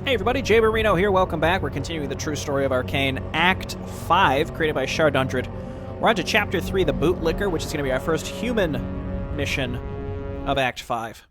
Hey everybody, Jay Marino here, welcome back. We're continuing the true story of Arcane, Act 5, created by Shardundred. We're on to Chapter 3, the Bootlicker, which is going to be our first human mission of Act 5.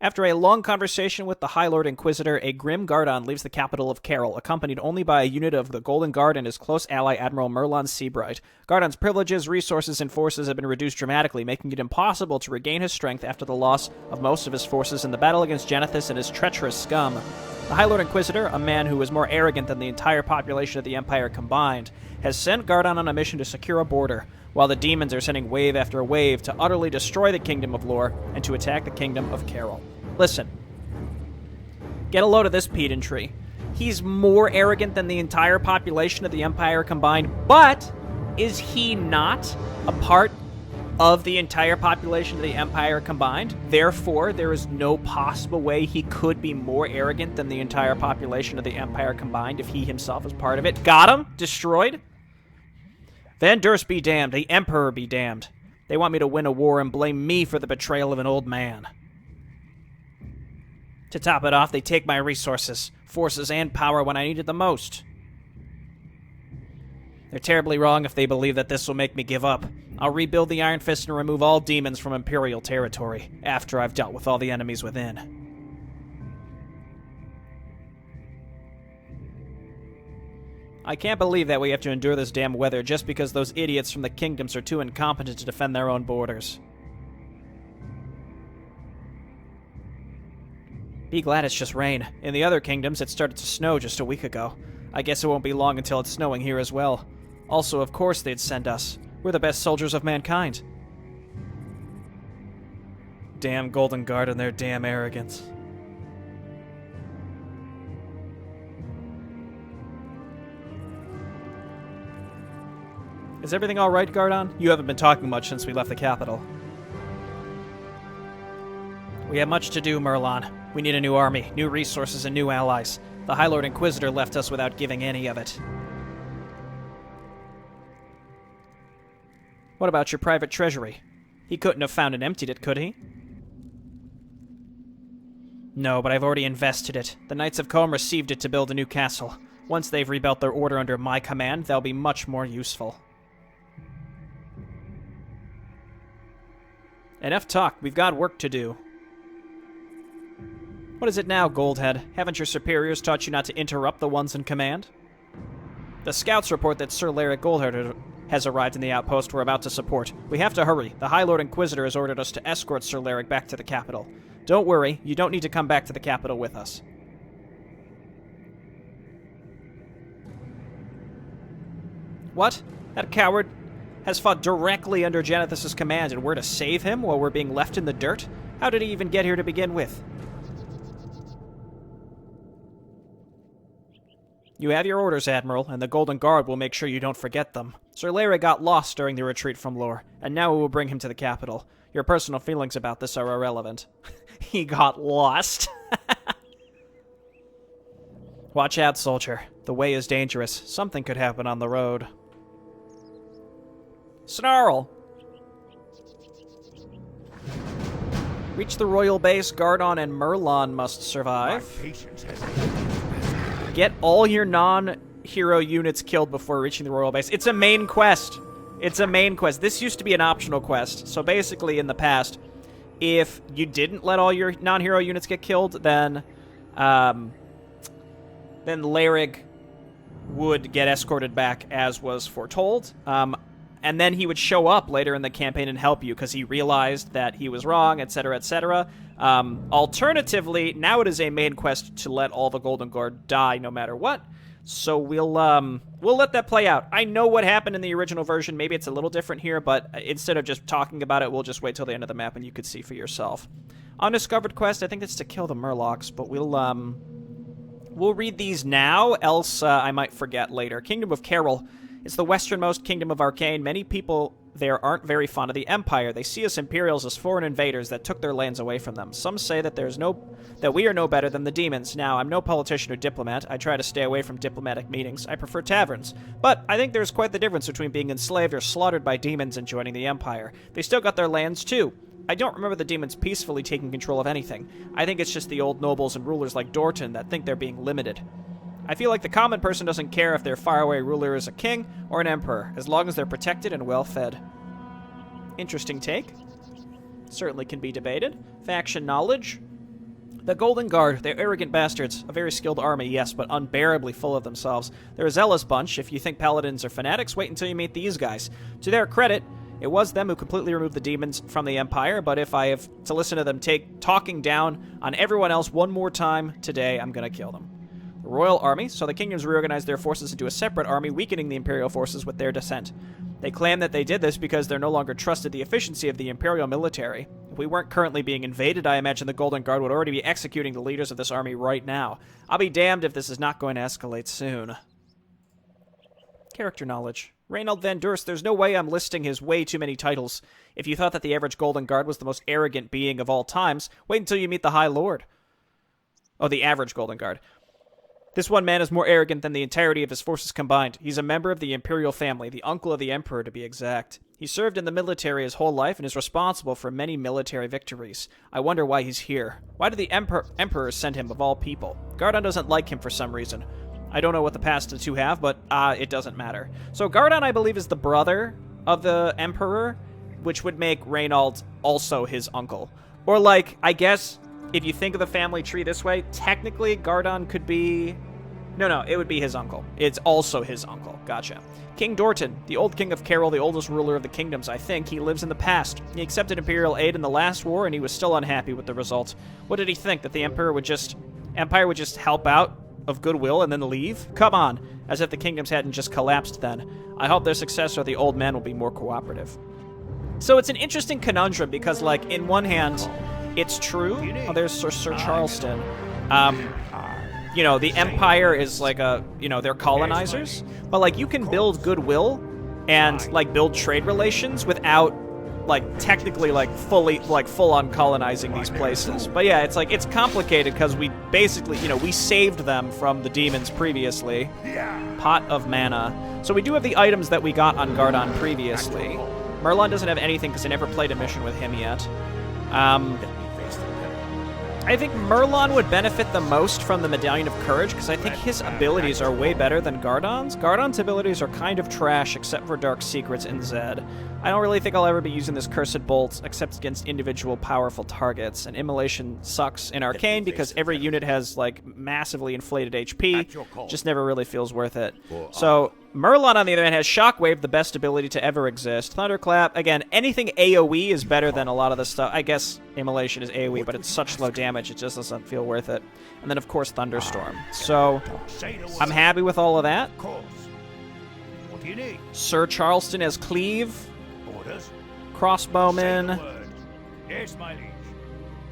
After a long conversation with the High Lord Inquisitor, a grim Guardon leaves the capital of Carol, accompanied only by a unit of the Golden Guard and his close ally Admiral Merlon Seabright. Guardon's privileges, resources, and forces have been reduced dramatically, making it impossible to regain his strength after the loss of most of his forces in the battle against Genethys and his treacherous scum. The High Lord Inquisitor, a man who is more arrogant than the entire population of the Empire combined, has sent Guardon on a mission to secure a border, while the demons are sending wave after wave to utterly destroy the Kingdom of Lore and to attack the Kingdom of Carol. Listen. Get a load of this pedantry. He's more arrogant than the entire population of the Empire combined, but is he not a part of the entire population of the Empire combined? Therefore, there is no possible way he could be more arrogant than the entire population of the Empire combined if he himself is part of it. Got him? Destroyed? Van Durst be damned. The Emperor be damned. They want me to win a war and blame me for the betrayal of an old man. To top it off, they take my resources, forces, and power when I need it the most. They're terribly wrong if they believe that this will make me give up. I'll rebuild the Iron Fist and remove all demons from Imperial territory, after I've dealt with all the enemies within. I can't believe that we have to endure this damn weather just because those idiots from the kingdoms are too incompetent to defend their own borders. Be glad it's just rain. In the other kingdoms, it started to snow just a week ago. I guess it won't be long until it's snowing here as well. Also, of course they'd send us. We're the best soldiers of mankind. Damn Golden Guard and their damn arrogance. Is everything alright, Guardon? You haven't been talking much since we left the capital. We have much to do, Merlon. We need a new army, new resources, and new allies. The High Lord Inquisitor left us without giving any of it. What about your private treasury? He couldn't have found and emptied it, could he? No, but I've already invested it. The Knights of Combe received it to build a new castle. Once they've rebuilt their order under my command, they'll be much more useful. Enough talk. We've got work to do. What is it now, Goldhead? Haven't your superiors taught you not to interrupt the ones in command? The scouts report that Sir Larrick Goldhead has arrived in the outpost we're about to support. We have to hurry. The High Lord Inquisitor has ordered us to escort Sir Larrick back to the capital. Don't worry, you don't need to come back to the capital with us. What? That coward has fought directly under Genethys' command, and we're to save him while we're being left in the dirt? How did he even get here to begin with? You have your orders, Admiral, and the Golden Guard will make sure you don't forget them. Sir Larry got lost during the retreat from Lore, and now we will bring him to the capital. Your personal feelings about this are irrelevant. He got lost. Watch out, soldier. The way is dangerous. Something could happen on the road. Snarl! Reach the royal base. Guardon and Merlon must survive. Get all your non-hero units killed before reaching the royal base. It's a main quest. It's a main quest. This used to be an optional quest. So basically, in the past, if you didn't let all your non-hero units get killed, then Larrig would get escorted back as was foretold. And then he would show up later in the campaign and help you because he realized that he was wrong, etc., etc. Alternatively, now it is a main quest to let all the Golden Guard die no matter what. So we'll let that play out. I know what happened in the original version. Maybe it's a little different here, but instead of just talking about it, we'll just wait till the end of the map and you could see for yourself. Undiscovered quest, I think it's to kill the murlocs, but we'll read these now, else I might forget later. Kingdom of Carol. It's the westernmost kingdom of Arcane. Many people they aren't very fond of the Empire. They see us Imperials as foreign invaders that took their lands away from them. Some say that that we are no better than the demons. Now, I'm no politician or diplomat. I try to stay away from diplomatic meetings. I prefer taverns. But I think there's quite the difference between being enslaved or slaughtered by demons and joining the Empire. They still got their lands, too. I don't remember the demons peacefully taking control of anything. I think it's just the old nobles and rulers like Dorton that think they're being limited. I feel like the common person doesn't care if their faraway ruler is a king or an emperor, as long as they're protected and well-fed. Interesting take. Certainly can be debated. Faction knowledge. The Golden Guard, they're arrogant bastards. A very skilled army, yes, but unbearably full of themselves. They're a zealous bunch. If you think paladins are fanatics, wait until you meet these guys. To their credit, it was them who completely removed the demons from the Empire, but if I have to listen to them talking down on everyone else one more time today, I'm going to kill them. The Royal Army, so the kingdoms reorganized their forces into a separate army, weakening the Imperial forces with their dissent. They claim that they did this because they're no longer trusted the efficiency of the Imperial military. If we weren't currently being invaded, I imagine the Golden Guard would already be executing the leaders of this army right now. I'll be damned if this is not going to escalate soon. Character knowledge. Reynold Van Durst, there's no way I'm listing his way too many titles. If you thought that the average Golden Guard was the most arrogant being of all times, wait until you meet the High Lord. Oh, the average Golden Guard. This one man is more arrogant than the entirety of his forces combined. He's a member of the Imperial family, the uncle of the Emperor to be exact. He served in the military his whole life and is responsible for many military victories. I wonder why he's here. Why did the Emperor send him of all people? Gardon doesn't like him for some reason. I don't know what the past the two have, but it doesn't matter. So Gardon, I believe, is the brother of the Emperor, which would make Reynold also his uncle. Or, like, I guess, if you think of the family tree this way, technically Gardon could be... No, it would be his uncle. It's also his uncle. Gotcha. King Dorton, the old king of Carol, the oldest ruler of the kingdoms, I think. He lives in the past. He accepted Imperial aid in the last war, and he was still unhappy with the result. What did he think? That the Empire would just help out of goodwill and then leave? Come on, as if the kingdoms hadn't just collapsed then. I hope their successor, the old man, will be more cooperative. So it's an interesting conundrum because, like, in one hand, it's true. Oh, there's Sir Charleston. You know, the Empire is like they're colonizers, but, like, you can build goodwill and, like, build trade relations without, like, technically, like, full-on colonizing these places. But yeah, it's like, it's complicated because we basically, we saved them from the demons previously. Pot of mana. So we do have the items that we got on Gardon previously. Merlon doesn't have anything because I never played a mission with him yet. I think Merlon would benefit the most from the Medallion of Courage, because I think his abilities are way better than Gardon's. Gardon's abilities are kind of trash, except for Dark Secrets and Zed. I don't really think I'll ever be using this Cursed Bolt, except against individual powerful targets. And Immolation sucks in Arcane, because every unit has, like, massively inflated HP. Just never really feels worth it. So, Merlon, on the other hand, has Shockwave, the best ability to ever exist. Thunderclap, again, anything AoE is better than a lot of the stuff. I guess Immolation is AoE, but it's such low damage, it just doesn't feel worth it. And then, of course, Thunderstorm. So, I'm happy with all of that. Sir Charleston as Cleave. Crossbowmen.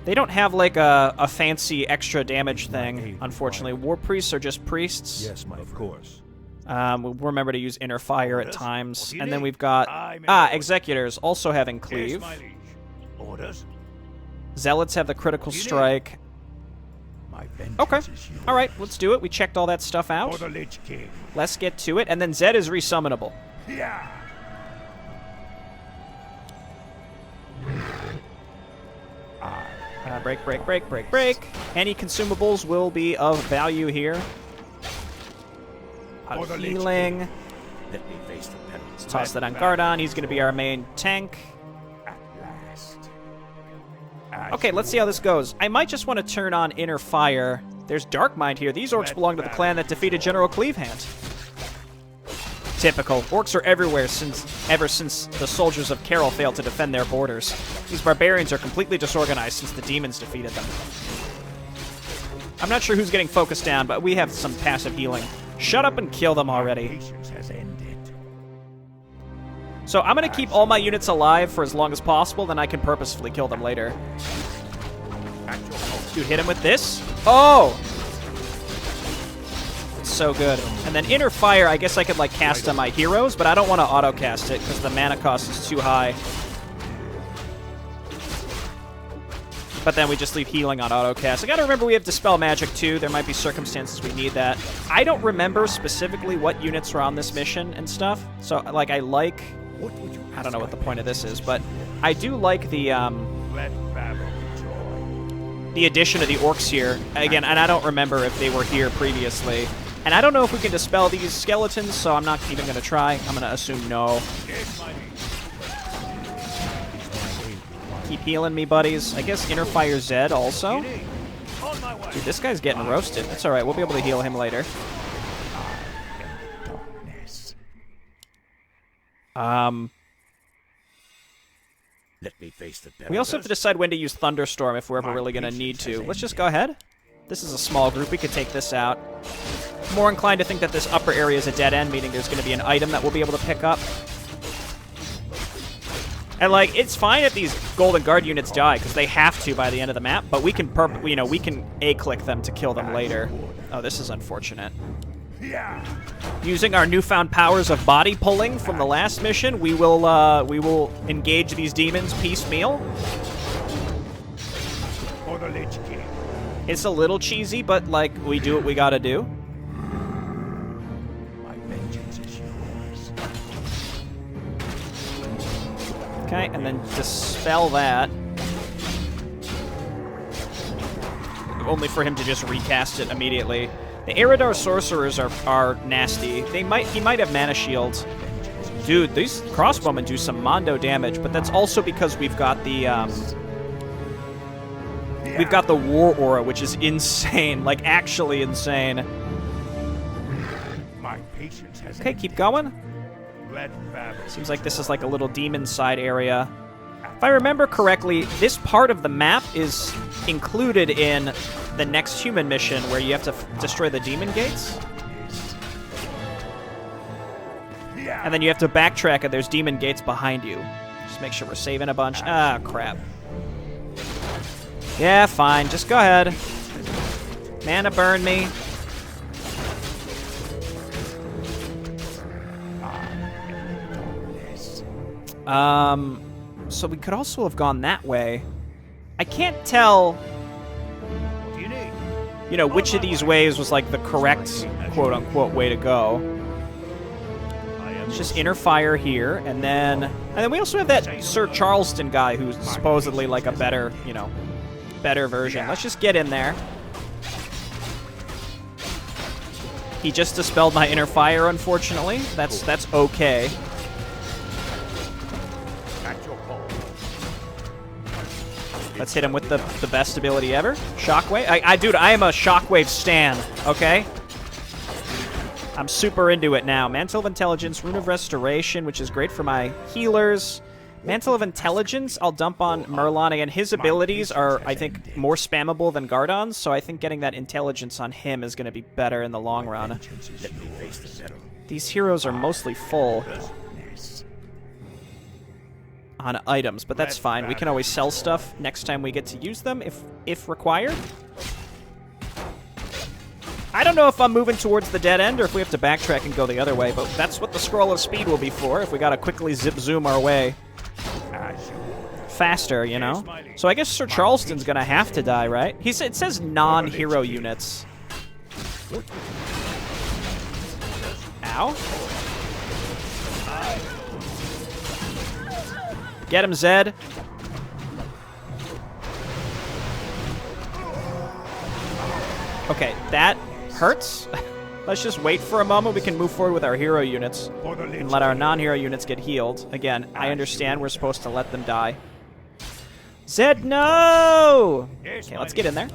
They don't have, like, a fancy extra damage thing, unfortunately. War Priests are just priests. Yes, of course. We'll remember to use Inner Fire at times. And then we've got... Executors also having Cleave. Zealots have the Critical Strike. Okay. Alright, let's do it. We checked all that stuff out. Let's get to it. And then Zed is resummonable. Break. Any consumables will be of value here. Pot of healing. Let's toss that on Gardon. He's going to be our main tank. Okay, let's see how this goes. I might just want to turn on Inner Fire. There's Dark Mind here. These orcs belong to the clan that defeated General Cleavehand. Typical. Orcs are everywhere ever since the soldiers of Carol failed to defend their borders. These barbarians are completely disorganized since the demons defeated them. I'm not sure who's getting focused down, but we have some passive healing. Shut up and kill them already. So I'm going to keep all my units alive for as long as possible, then I can purposefully kill them later. Dude, hit him with this. Oh! so good. And then Inner Fire, I guess I could, like, cast on my heroes, but I don't want to auto-cast it because the mana cost is too high. But then we just leave healing on auto-cast. I gotta remember we have Dispel Magic, too. There might be circumstances we need that. I don't remember specifically what units were on this mission and stuff. So, like, I like... I don't know what the point of this is, but I do like the addition of the Orcs here. Again, and I don't remember if they were here previously. And I don't know if we can dispel these skeletons, so I'm not even going to try. I'm going to assume no. Keep healing me, buddies. I guess Inner Fire Zed also. Dude, this guy's getting roasted. That's alright, we'll be able to heal him later. Let me face the we also have to decide when to use Thunderstorm if we're ever really going to need to. Let's just go ahead. This is a small group. We could take this out. More inclined to think that this upper area is a dead end, meaning there's going to be an item that we'll be able to pick up. And, like, it's fine if these Golden Guard units die, because they have to by the end of the map, but we can, we can A-click them to kill them later. Oh, this is unfortunate. Using our newfound powers of body pulling from the last mission, we will engage these demons piecemeal. It's a little cheesy, but like we do what we gotta do. Okay, and then dispel that. Only for him to just recast it immediately. The Eridar sorcerers are nasty. He might have mana shields. Dude, these crossbowmen do some mondo damage, but that's also because we've got the war aura, which is insane, like actually insane. Okay, keep going. Seems like this is like a little demon side area. If I remember correctly, this part of the map is included in the next human mission where you have to destroy the demon gates. And then you have to backtrack and there's demon gates behind you. Just make sure we're saving a bunch. Ah, crap. Yeah, fine. Just go ahead. Mana burn me. So we could also have gone that way. I can't tell, you know, which of these ways was like the correct quote-unquote way to go. It's just Inner Fire here, and then we also have that Sir Charleston guy who's supposedly like a better, you know, better version. Let's just get in there. He just dispelled my Inner Fire, unfortunately. That's okay. Let's hit him with the best ability ever. Shockwave. Dude, I am a Shockwave stan, okay? I'm super into it now. Mantle of Intelligence, Rune of Restoration, which is great for my healers. Mantle of Intelligence, I'll dump on Merlon. Again, his abilities are, I think, more spammable than Gardon's, so I think getting that Intelligence on him is going to be better in the long run. These heroes are mostly full on items, but that's fine. We can always sell stuff next time we get to use them if required. I don't know if I'm moving towards the dead end or if we have to backtrack and go the other way, but that's what the Scroll of Speed will be for, if we gotta quickly zip-zoom our way faster, you know? So I guess Sir Charleston's gonna have to die, right? It says non-hero units. Ow. Get him, Zed. Okay, that hurts. Let's just wait for a moment. We can move forward with our hero units and let our non-hero units get healed. Again, I understand we're supposed to let them die. Zed, no! Okay, let's get in there.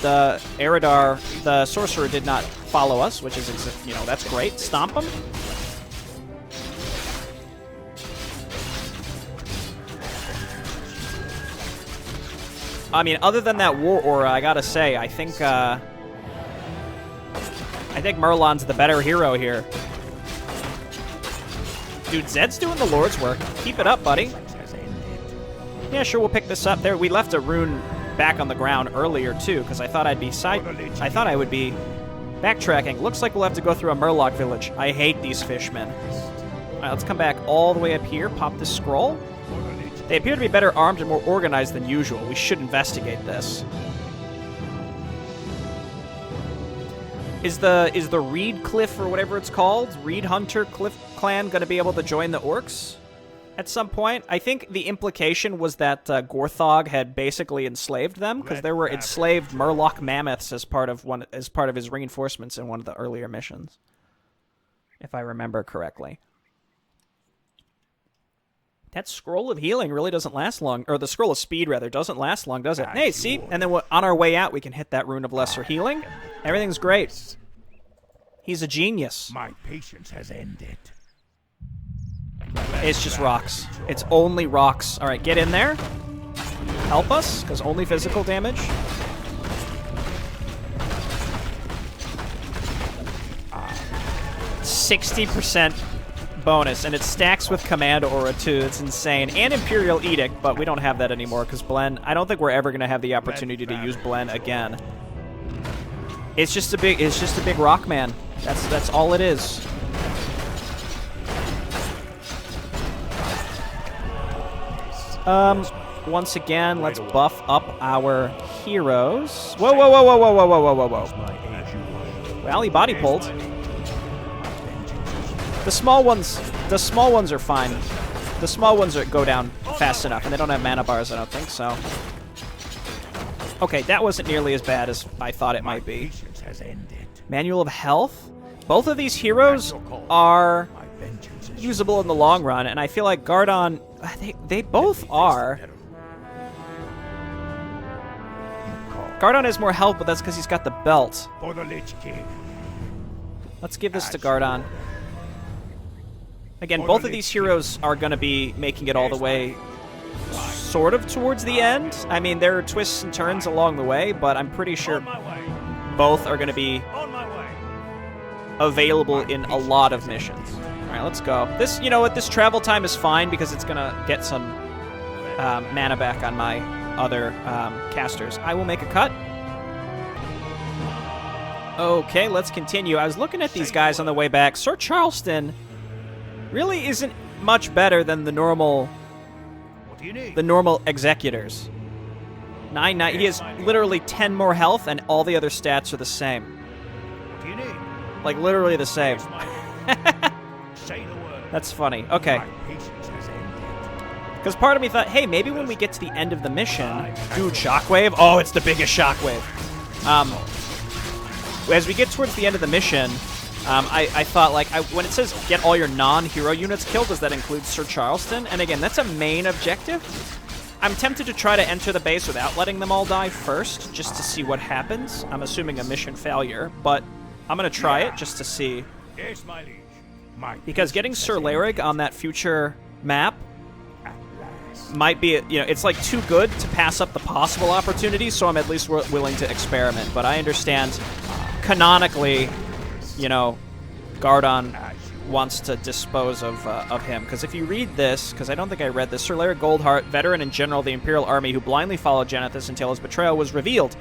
The Eridar, the sorcerer, did not follow us, which is, you know, that's great. Stomp him. I mean, other than that war aura, I gotta say, I think Merlon's the better hero here. Dude, Zed's doing the Lord's work. Keep it up, buddy. Yeah, sure, we'll pick this up. There, we left a rune back on the ground earlier too, because I thought I would be Backtracking. Looks like we'll have to go through a murloc village. I hate these fishmen. Alright, let's come back all the way up here. Pop this scroll. They appear to be better armed and more organized than usual. We should investigate this. Is the Reed Cliff, or whatever it's called, Reed Hunter Cliff clan, going to be able to join the Orcs at some point? I think the implication was that Gorthog had basically enslaved them, because there were enslaved Murloc mammoths as part of his reinforcements in one of the earlier missions, if I remember correctly. That scroll of healing really doesn't last long, or the scroll of speed rather doesn't last long, does it? Hey, see, and then on our way out we can hit that rune of lesser healing. Everything's great. He's a genius. My patience has ended. It's just rocks. It's only rocks. All right, get in there. Help us, because only physical damage. Ah, 60% bonus, and it stacks with Command Aura too. It's insane. And Imperial Edict, but we don't have that anymore because Blend. I don't think we're ever going to have the opportunity to use Blend again. It's just a big rock man. That's all it is. Once again, let's buff up our heroes. Whoa, whoa, whoa, whoa, whoa, whoa, whoa, whoa, whoa. Well, he body pulled. The small ones are fine. The small ones go down fast enough, and they don't have mana bars, I don't think, so. Okay, that wasn't nearly as bad as I thought it might be. Manual of Health? Both of these heroes are usable in the long run, and I feel like Gardon, they both are. Gardon has more health, but that's because he's got the belt. Let's give this to Gardon. Again, both of these heroes are going to be making it all the way sort of towards the end. I mean, there are twists and turns along the way, but I'm pretty sure both are going to be available in a lot of missions. All right, let's go. This, you know what, this travel time is fine because it's going to get some mana back on my other casters. I will make a cut. Okay, let's continue. I was looking at these guys on the way back. Sir Charleston really isn't much better than the normal executors. 9-9. He has literally 10 more health, and all the other stats are the same. What do you need? Like literally the same. That's funny. Okay. Because part of me thought, hey, maybe when we get to the end of the mission, dude, shockwave. Oh, it's the biggest shockwave. As we get towards the end of the mission, I thought, like, when it says get all your non-hero units killed, does that include Sir Charleston? And again, that's a main objective. I'm tempted to try to enter the base without letting them all die first, just to see what happens. I'm assuming a mission failure, but I'm going to try it just to see. Yes, my liege. Because getting Sir Larig on that future map might be, you know, it's like too good to pass up the possible opportunities, so I'm at least willing to experiment. But I understand, canonically, you know, Gardon wants to dispose of him. Because if you read this, because I don't think I read this, Sir Laird Goldheart, veteran and general of the Imperial Army who blindly followed Janethus until his betrayal was revealed,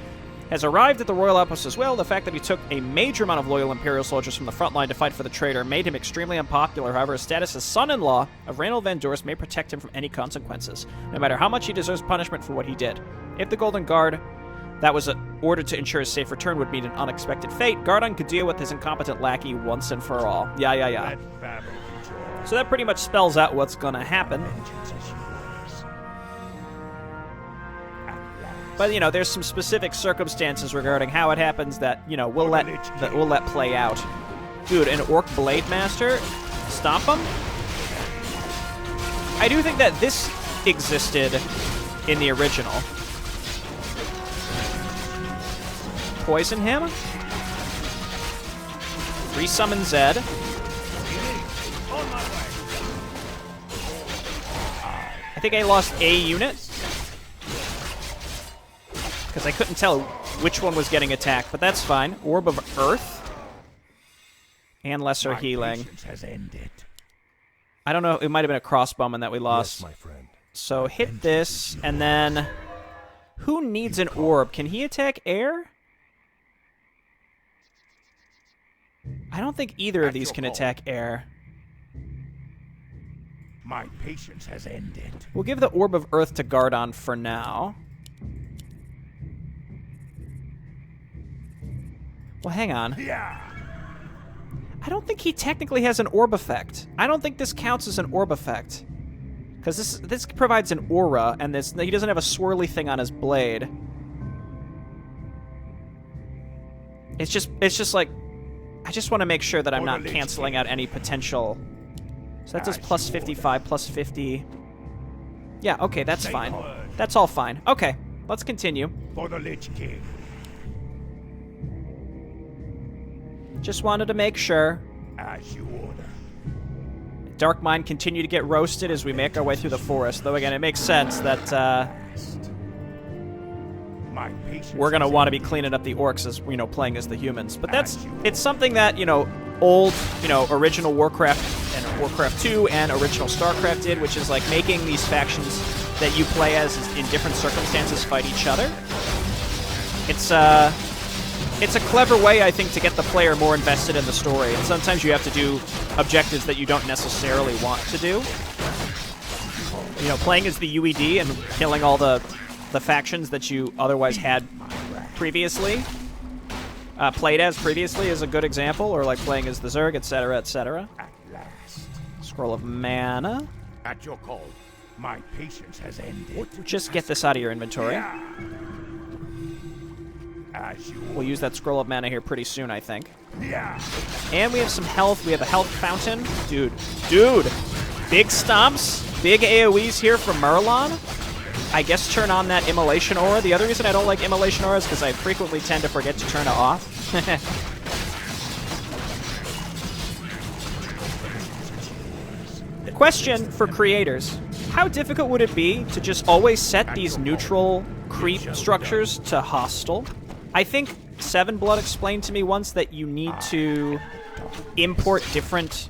has arrived at the Royal Outpost as well. The fact that he took a major amount of loyal Imperial soldiers from the front line to fight for the traitor made him extremely unpopular. However, his status as son-in-law of Reynold Van Dorst may protect him from any consequences, no matter how much he deserves punishment for what he did. If the Golden Guard that was ordered to ensure his safe return would meet an unexpected fate, Gardon could deal with his incompetent lackey once and for all. Yeah. So that pretty much spells out what's gonna happen. But, you know, there's some specific circumstances regarding how it happens that, you know, we'll let play out. Dude, an Orc Blade Master? Stomp him? I do think that this existed in the original. Poison him. Resummon Zed. I think I lost a unit, because I couldn't tell which one was getting attacked, but that's fine. Orb of Earth. And Lesser Healing. I don't know, it might have been a crossbowman that we lost. Yes, my friend. So hit this, and then... Who needs an orb? Can he attack air? I don't think either of these can attack air. My patience has ended. We'll give the Orb of Earth to Gardon for now. Well, hang on. Yeah. I don't think he technically has an orb effect. I don't think this counts as an orb effect. Because this provides an aura, and he doesn't have a swirly thing on his blade. It's just like, I just want to make sure that I'm not canceling out any potential. So that does plus 55, plus 50. Yeah, okay, that's fine. That's all fine. Okay, let's continue. For the Lich King. Just wanted to make sure. As you order. Dark Mind continue to get roasted as we make our way through the forest. Though again, it makes sense that we're gonna want to be cleaning up the orcs as playing as the humans. But it's something that old original Warcraft and Warcraft 2 and original StarCraft did, which is like making these factions that you play as in different circumstances fight each other. It's a clever way, I think, to get the player more invested in the story. And sometimes you have to do objectives that you don't necessarily want to do. Playing as the UED and killing all the factions that you otherwise had previously, played as previously is a good example, or like playing as the Zerg, etc., etc. Scroll of Mana. At your call, my patience has ended. Just get this out of your inventory. Yeah. We'll use that Scroll of Mana here pretty soon, I think. Yeah. And we have some health. We have a health fountain. Dude. Big stomps. Big AoEs here from Murloc. I guess turn on that Immolation Aura. The other reason I don't like Immolation Aura is because I frequently tend to forget to turn it off. Question for creators. How difficult would it be to just always set these neutral creep structures to hostile? I think Seven Blood explained to me once that you need to import different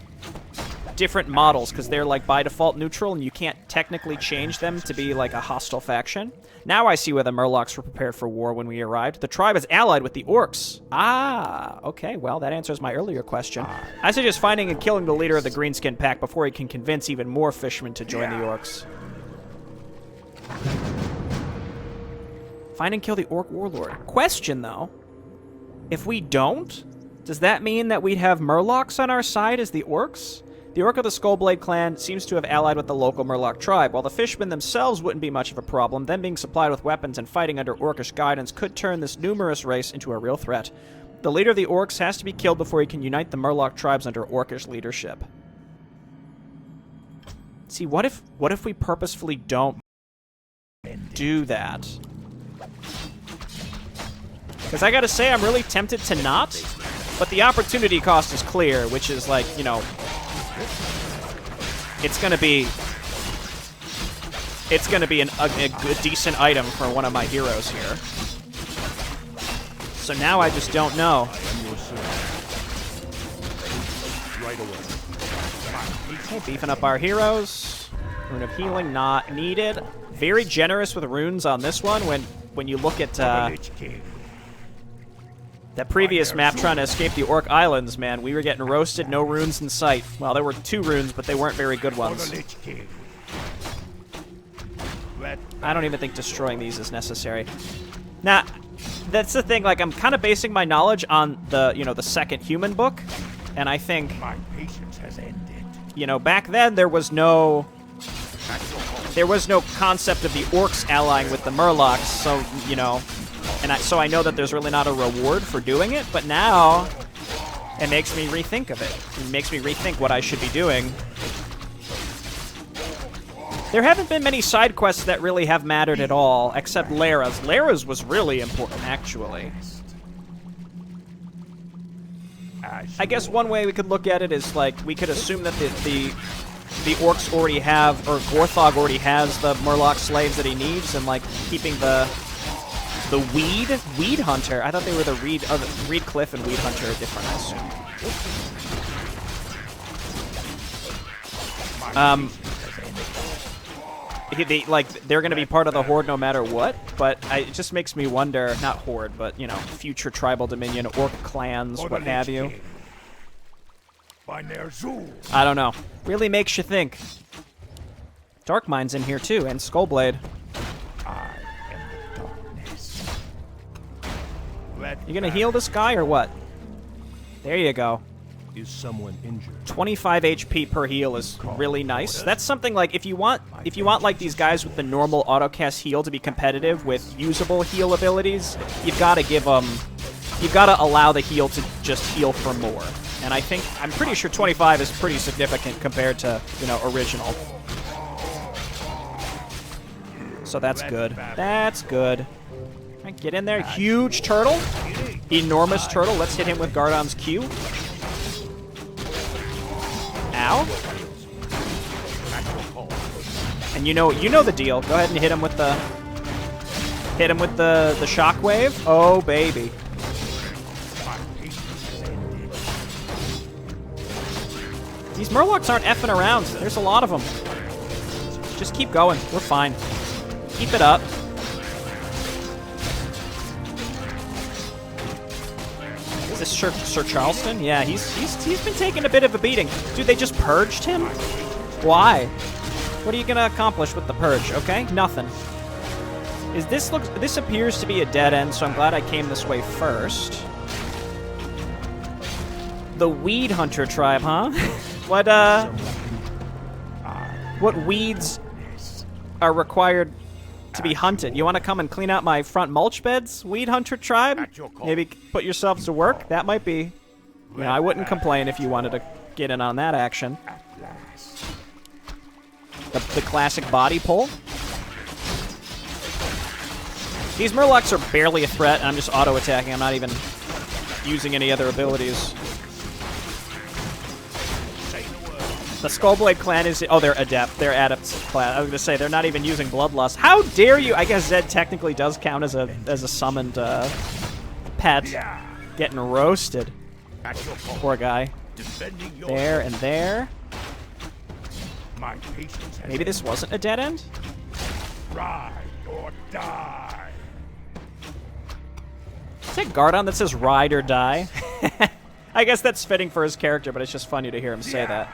models because they're like by default neutral and you can't technically change them to be like a hostile faction. Now I see why the Murlocs were prepared for war when we arrived. The tribe is allied with the Orcs. Ah, okay, well that answers my earlier question. I suggest finding and killing the leader of the Greenskin Pack before he can convince even more fishermen to join the Orcs. Find and kill the Orc Warlord. Question, though. If we don't, does that mean that we'd have Murlocs on our side as the Orcs? The Orc of the Skullblade clan seems to have allied with the local Murloc tribe. While the fishermen themselves wouldn't be much of a problem, them being supplied with weapons and fighting under Orcish guidance could turn this numerous race into a real threat. The leader of the Orcs has to be killed before he can unite the Murloc tribes under Orcish leadership. See, what if we purposefully don't do that? Because I gotta say, I'm really tempted to not, but the opportunity cost is clear, which is like, it's gonna be a decent item for one of my heroes here. So now I just don't know. Okay, beefing up our heroes. Rune of Healing not needed. Very generous with runes on this one. When you look at that previous map trying to escape the Orc Islands, man, we were getting roasted, no runes in sight. Well, there were 2 runes, but they weren't very good ones. I don't even think destroying these is necessary. Now, that's the thing, like, I'm kind of basing my knowledge on the, the second human book, and I think, my patience has ended. Back then there was no concept of the Orcs allying with the Murlocs, so, so I know that there's really not a reward for doing it, but now it makes me rethink of it. It makes me rethink what I should be doing. There haven't been many side quests that really have mattered at all, except Lara's. Lara's was really important, actually. I guess one way we could look at it is, like, we could assume that the Orcs already have, or Gorthog already has the Murloc slaves that he needs, and, like, keeping the Weed Hunter. I thought they were the Reed Cliff and Weed Hunter are different, I assume. They're going to be part of the Horde no matter what, but it just makes me wonder, not Horde, but, future Tribal Dominion, Orc clans, what have you. I don't know. Really makes you think. Dark Mind's in here too, and Skullblade. I am the darkness. You gonna heal this guy or what? There you go. Is someone injured? 25 HP per heal is really nice. That's something like if you want like these guys with the normal autocast heal to be competitive with usable heal abilities, you've got to give them, you've got to allow the heal to just heal for more. And I'm pretty sure 25 is pretty significant compared to, you know, original. So that's good. That's good. All right, get in there. Huge turtle. Enormous turtle. Let's hit him with Gardon's Q. Ow. And you know the deal. Go ahead and hit him with the shockwave. Oh baby. These murlocs aren't effing around. There's a lot of them. Just keep going. We're fine. Keep it up. Is this Sir Charleston? Yeah, he's been taking a bit of a beating. Dude, they just purged him? Why? What are you gonna accomplish with the purge? Okay, nothing. This appears to be a dead end, so I'm glad I came this way first. The Weed Hunter tribe, huh? What weeds are required to be hunted? You want to come and clean out my front mulch beds, Weed Hunter tribe? Maybe put yourselves to work? That might be... You know, I wouldn't complain if you wanted to get in on that action. The classic body pull. These murlocs are barely a threat, and I'm just auto-attacking. I'm not even using any other abilities. The Skullblade clan is... Oh, they're adept. They're adept clan. I was going to say, they're not even using Bloodlust. How dare you? I guess Zed technically does count as a summoned pet. Getting roasted. Poor guy. There and there. Maybe this wasn't a dead end? Ride or die. Is that Gardon that says ride or die? I guess that's fitting for his character, but it's just funny to hear him say that.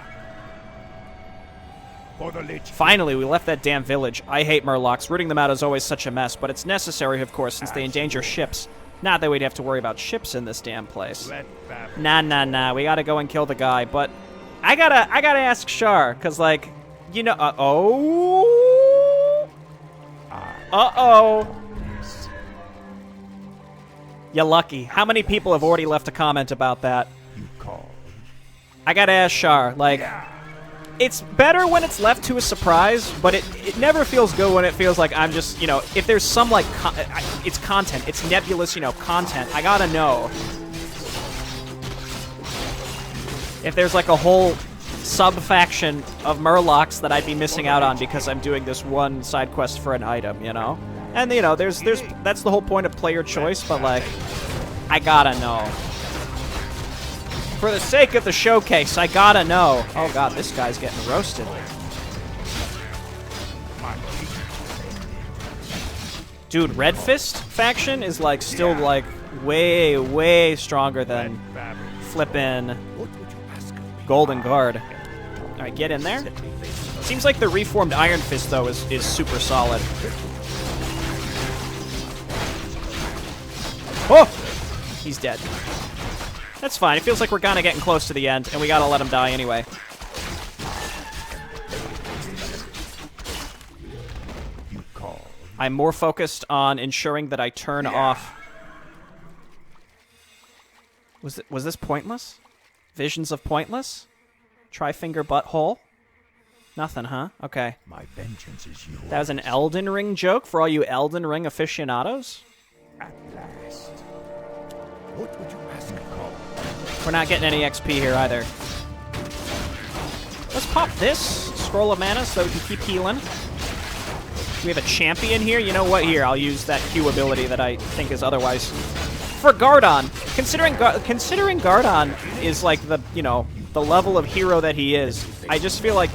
Finally, we left that damn village. I hate murlocs. Rooting them out is always such a mess, but it's necessary, of course, since they endanger ships. Not that we'd have to worry about ships in this damn place. Nah. We gotta go and kill the guy, but I gotta ask Shar, cause like, you know, You're lucky. How many people have already left a comment about that? I gotta ask Shar, like, it's better when it's left to a surprise, but it never feels good when it feels like I'm just, you know, if there's some, like, it's content, it's nebulous, you know, content, I gotta know. If there's, like, a whole sub-faction of murlocs that I'd be missing out on because I'm doing this one side quest for an item, you know? And, you know, that's the whole point of player choice, but, like, I gotta know. For the sake of the showcase, I gotta know. Oh god, this guy's getting roasted. Dude, Red Fist faction is like still like way stronger than flippin' Golden Guard. Alright, get in there. Seems like the reformed Iron Fist though is super solid. Oh! He's dead. That's fine. It feels like we're kind of getting close to the end, and we gotta let him die anyway. I'm more focused on ensuring that I turn off... Was this pointless? Visions of pointless? Tri-finger butthole? Nothing, huh? Okay. My vengeance is yours. That was an Elden Ring joke for all you Elden Ring aficionados? At last. What would you ask me? We're not getting any XP here either. Let's pop this Scroll of Mana so we can keep healing. We have a champion here. You know what? Here, I'll use that Q ability that I think is otherwise... For Gardon! Considering Gardon is like the, you know, the level of hero that he is, I just feel like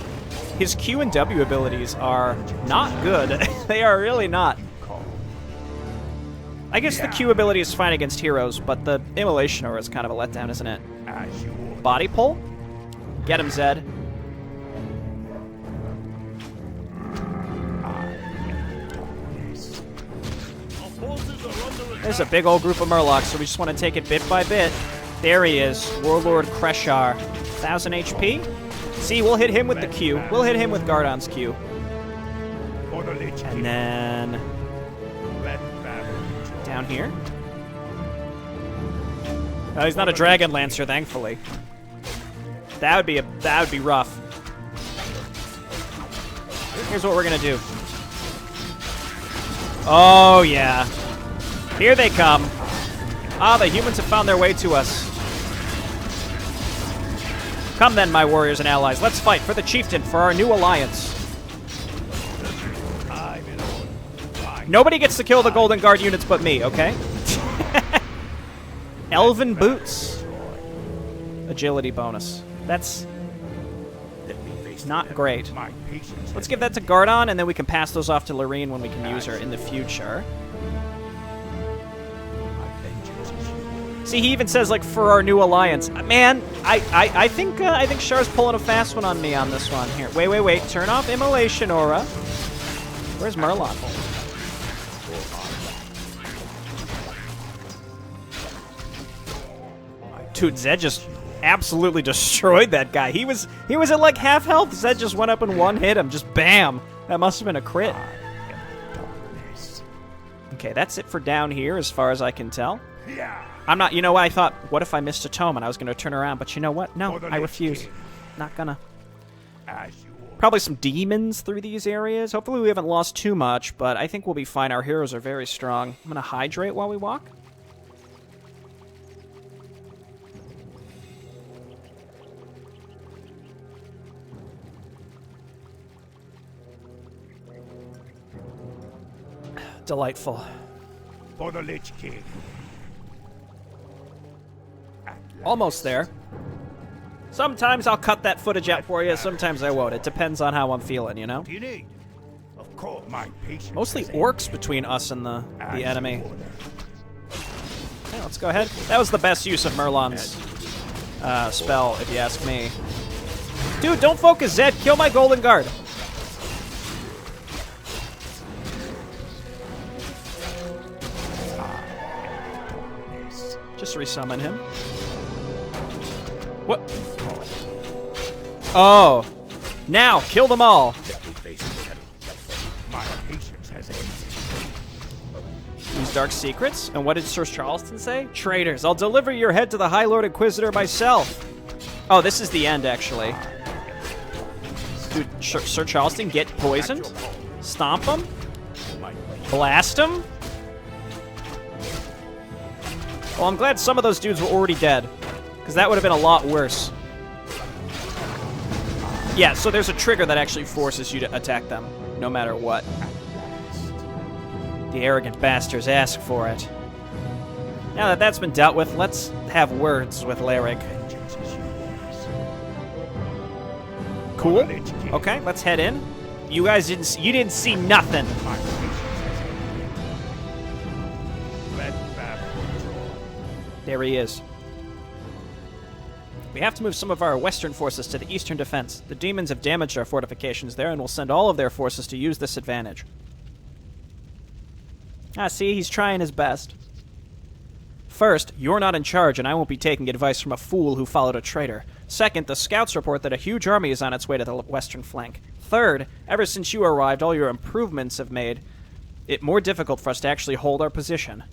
his Q and W abilities are not good. They are really not. I guess the Q ability is fine against heroes, but the Immolation Aura is kind of a letdown, isn't it? Body pull? Get him, Zed. There's a big old group of murlocs, so we just want to take it bit by bit. There he is, Warlord Kreshar. 1,000 HP. See, we'll hit him with the Q. We'll hit him with Gardon's Q. And then down here. Oh, he's not a Dragon Lancer, thankfully. That would be rough. Here's what we're gonna do. Oh yeah. Here they come. Ah, the humans have found their way to us. Come then, my warriors and allies. Let's fight for the chieftain, for our new alliance. Nobody gets to kill the Golden Guard units but me, okay? Elven boots. Agility bonus. That's not great. Let's give that to Gardon, and then we can pass those off to Lorene when we can use her in the future. See, he even says, like, for our new alliance. Man, I think Char's pulling a fast one on me on this one. Here, wait. Turn off immolation aura. Where's Murloc? Dude, Zed just absolutely destroyed that guy. He was at like half health. Zed just went up and one hit him. Just bam. That must have been a crit. Okay, that's it for down here as far as I can tell. I'm not, you know what, I thought, what if I missed a tome and I was going to turn around, but you know what? No, I refuse. Not gonna. Probably some demons through these areas. Hopefully we haven't lost too much, but I think we'll be fine. Our heroes are very strong. I'm going to hydrate while we walk. Delightful. For the Lich King. Almost there. Sometimes I'll cut that footage out for you, sometimes I won't. It depends on how I'm feeling, you know? Do you need? Of course, my patience. Mostly orcs between us and the enemy. Okay, let's go ahead. That was the best use of Merlon's spell, if you ask me. Dude, don't focus, Zed. Kill my Golden Guard. Just resummon him. What? Oh. Now, kill them all. Use dark secrets. And what did Sir Charleston say? Traitors, I'll deliver your head to the High Lord Inquisitor myself. Oh, this is the end, actually. Dude, Sir Charleston, get poisoned? Stomp him? Blast him? Well, I'm glad some of those dudes were already dead, because that would have been a lot worse. Yeah, so there's a trigger that actually forces you to attack them, no matter what. The arrogant bastards ask for it. Now that that's been dealt with, let's have words with Lyric. Cool. Okay, let's head in. You guys didn't see nothing. There he is. We have to move some of our western forces to the eastern defense. The demons have damaged our fortifications there, and will send all of their forces to use this advantage. Ah, see, he's trying his best. First, you're not in charge, and I won't be taking advice from a fool who followed a traitor. Second, the scouts report that a huge army is on its way to the western flank. Third, ever since you arrived, all your improvements have made it more difficult for us to actually hold our position.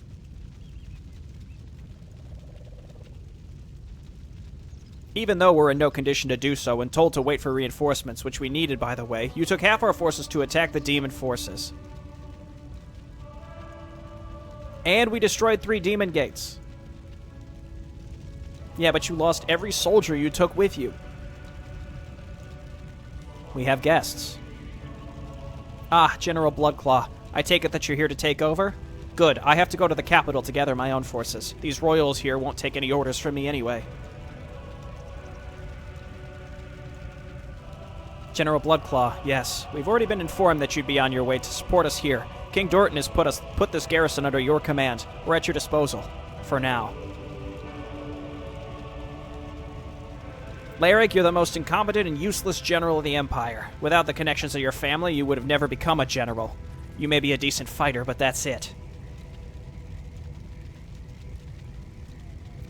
Even though we're in no condition to do so and told to wait for reinforcements, which we needed, by the way, you took half our forces to attack the demon forces. And we destroyed 3 demon gates. Yeah, but you lost every soldier you took with you. We have guests. Ah, General Bloodclaw. I take it that you're here to take over? Good. I have to go to the capital to gather my own forces. These royals here won't take any orders from me anyway. General Bloodclaw, yes. We've already been informed that you'd be on your way to support us here. King Dorton has put this garrison under your command. We're at your disposal. For now. Larrig, you're the most incompetent and useless general of the Empire. Without the connections of your family, you would have never become a general. You may be a decent fighter, but that's it.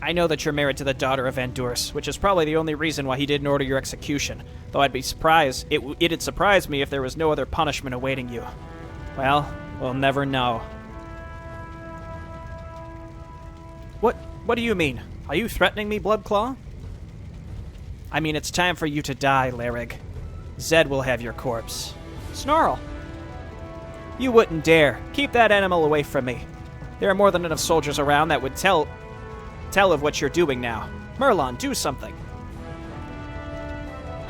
I know that you're married to the daughter of Vandurs, which is probably the only reason why he didn't order your execution. Though I'd be surprised, it'd surprise me if there was no other punishment awaiting you. Well, we'll never know. What do you mean? Are you threatening me, Bloodclaw? I mean, it's time for you to die, Larrig. Zed will have your corpse. Snarl. You wouldn't dare. Keep that animal away from me. There are more than enough soldiers around that would tell of what you're doing now. Merlon, do something.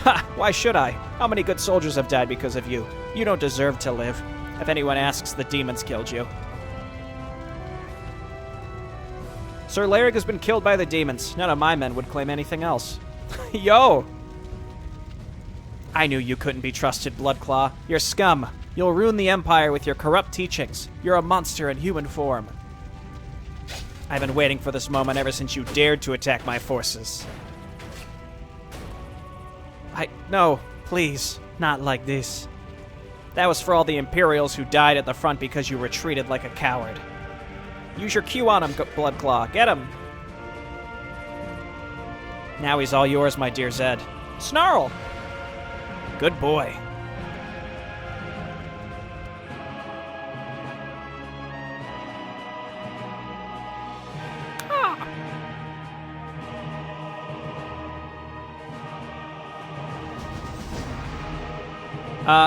Ha! Why should I? How many good soldiers have died because of you? You don't deserve to live. If anyone asks, the demons killed you. Sir Larrig has been killed by the demons. None of my men would claim anything else. Yo! I knew you couldn't be trusted, Bloodclaw. You're scum. You'll ruin the Empire with your corrupt teachings. You're a monster in human form. I've been waiting for this moment ever since you dared to attack my forces. No, please, not like this. That was for all the Imperials who died at the front because you retreated like a coward. Use your Q on him, Bloodclaw. Get him. Now he's all yours, my dear Zed. Snarl! Good boy.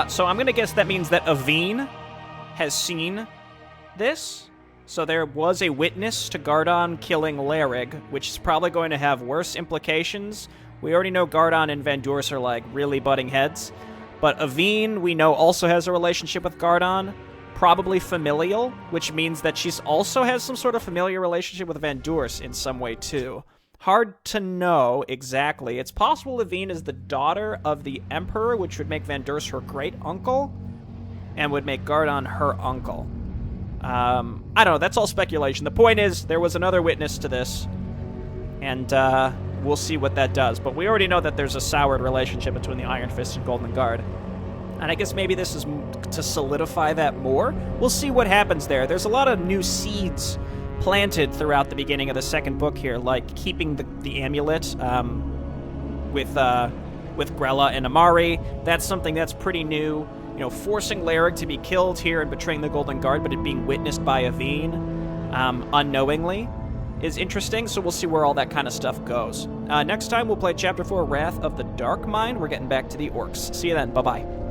So I'm going to guess that means that Aveen has seen this. So there was a witness to Gardon killing Larrig, which is probably going to have worse implications. We already know Gardon and Vandurs are, like, really butting heads. But Aveen, we know, also has a relationship with Gardon. Probably familial, which means that she also has some sort of familiar relationship with Vandurs in some way, too. Hard to know exactly. It's possible Aveen is the daughter of the Emperor, which would make Vandurs her great-uncle, and would make Gardon her uncle. I don't know. That's all speculation. The point is, there was another witness to this, and we'll see what that does. But we already know that there's a soured relationship between the Iron Fist and Golden Guard. And I guess maybe this is to solidify that more. We'll see what happens there. There's a lot of new seeds planted throughout the beginning of the second book here, like keeping the amulet with Grella and Amari. That's something that's pretty new. You know, forcing Larrig to be killed here and betraying the Golden Guard, but it being witnessed by Aveen unknowingly is interesting, so we'll see where all that kind of stuff goes. Next time, we'll play Chapter 4, Wrath of the Dark Mind. We're getting back to the Orcs. See you then. Bye-bye.